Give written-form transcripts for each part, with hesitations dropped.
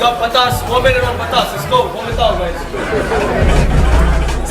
up, patas, comment naman patas. Let's go, comment out guys.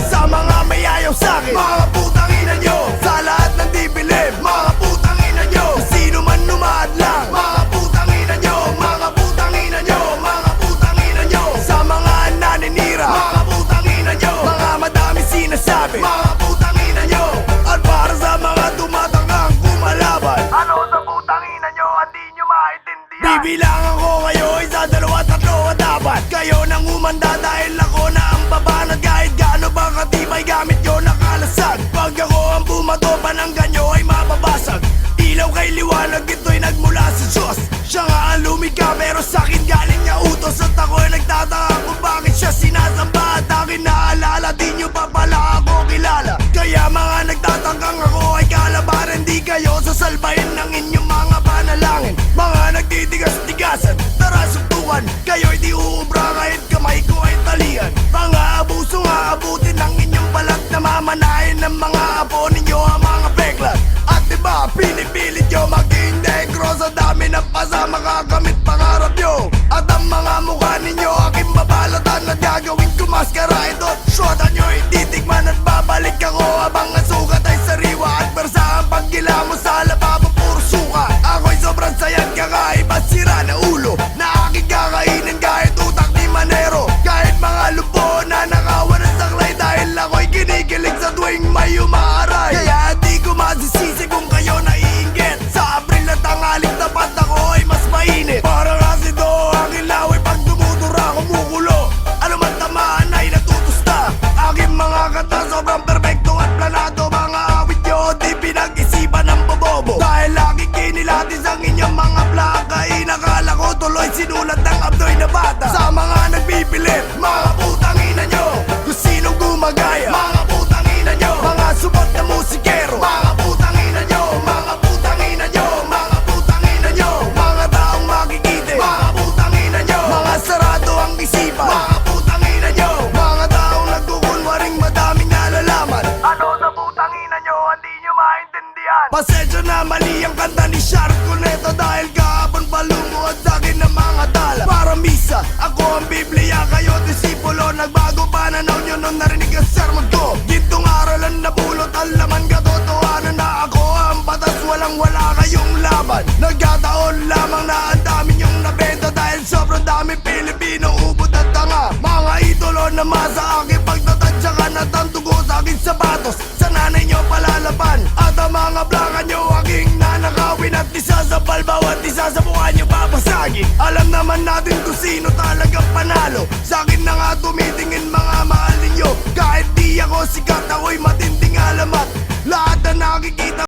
Sa mga may ayaw sa'kin, mga putang ina nyo. Sa lahat ng di believe, mga putang ina nyo. Sino man lumadlang, mga putang ina nyo. Mga putang ina nyo, mga putang ina nyo. Sa mga naninira, mga putang ina nyo. Mga madami sinasabi, mga putang ina nyo. At para sa mga tumatangang kumalaban, ano sa putang ina nyo, hindi nyo maintindihan. Bibilangan ko kayo, isa, dalawa, tatlo at apat. Kayo nang umanda dahil ako na ang babanat. Kahit gaano ba katibay gamit nyo nakalasag. Pag ako ang bumato, pananggan nyo ay mababasag. Ilaw kay liwanag, ito'y nagmula sa Diyos. Siya nga ang lumikha pero sa'kin galing niya utos. At ako'y nagtataka kung bakit siya sinasamba. At akin naalala, di nyo pa pala ako kilala. Kaya mga nagtatangkang ako ay kalabaran. Di kayo sasalbahin ng inyong mga panalangin. Mga nagtitigas-tigasan, tara suntukan. Kayo'y di uubra kahit kamay ko ay talian. Mga abuso nga abutin ng inyong balat. Namamanahin ng mga apo ninyo ang mga peklat. At diba pinipilit nyo maging negro. Sa dami ng pasama kakamit pangarap nyo. At ang mga mukha ninyo aking babalatan. At gagawin ko maskara ito. Shota nyo ititikman at babalik ako. Habang ang sugat ay sariwa. At bersa ang paggila mo sa lababo puro suka. Ako'y sobrang sayang kakaiba sira na ulo. Na aking kakainin kahit utak ni Manero. Kahit mga lupo na nakawan ng saklay. Dahil ako'y kinikilig sa tuwing may umaaray. Kaya di ko masisisi kung kayo naiinggit. Sa Abril na tanghaling tapat ako ay mas mainit. Parang asido ang ilaw ay pag dumudura kumukulo. Ano man tamaan ay natutusta. Aking mga kanta sobrang perfecto at planado. Mga awit nyo di pinag-isipan ng bobobo. Dahil laging kinilatis ang inyong mga plaka. Inakala ko tuloy sinulat ng abdoy na bata. Sa mga nagpipilit, mga putang ina nyo. Kung sinong gumagaya, mga putang ina nyo. Mga subot na musikero, mga putang ina nyo. Mga putang ina nyo, mga putang ina nyo. Mga taong makikite, mga putang ina nyo. Mga sarado ang isipan, mga putang ina nyo. Mga taong nagkukunwaring madaming nalalaman. Ano sa putang ina nyo, hindi nyo maintindihan. Pasensya na mali ang kanta ni Sharp Cuneta. Dahil kahapon palumuad sa'kin ng mga tala. Para misa, ako ang Biblia, kayo disipulo. Nagbago pananaw nyo nung narinig ang sermon ko. Gintong aralan na bulot, ang laman katotohanan na ako ang batas. Walang wala kayong laban. Nagkataon lamang na ang dami nyong nabenta. Dahil sobrang dami Pilipino, ubod at tanga. Mga idolo na masa aking pagtatadya ka na tandugo sa aking sapatos. Sa nanay nyo palalaban. At ang mga blaka nyo aking nanakawin. At isa sa balbaw at isa sa mukha nyo babasagin. Alam naman natin kung sino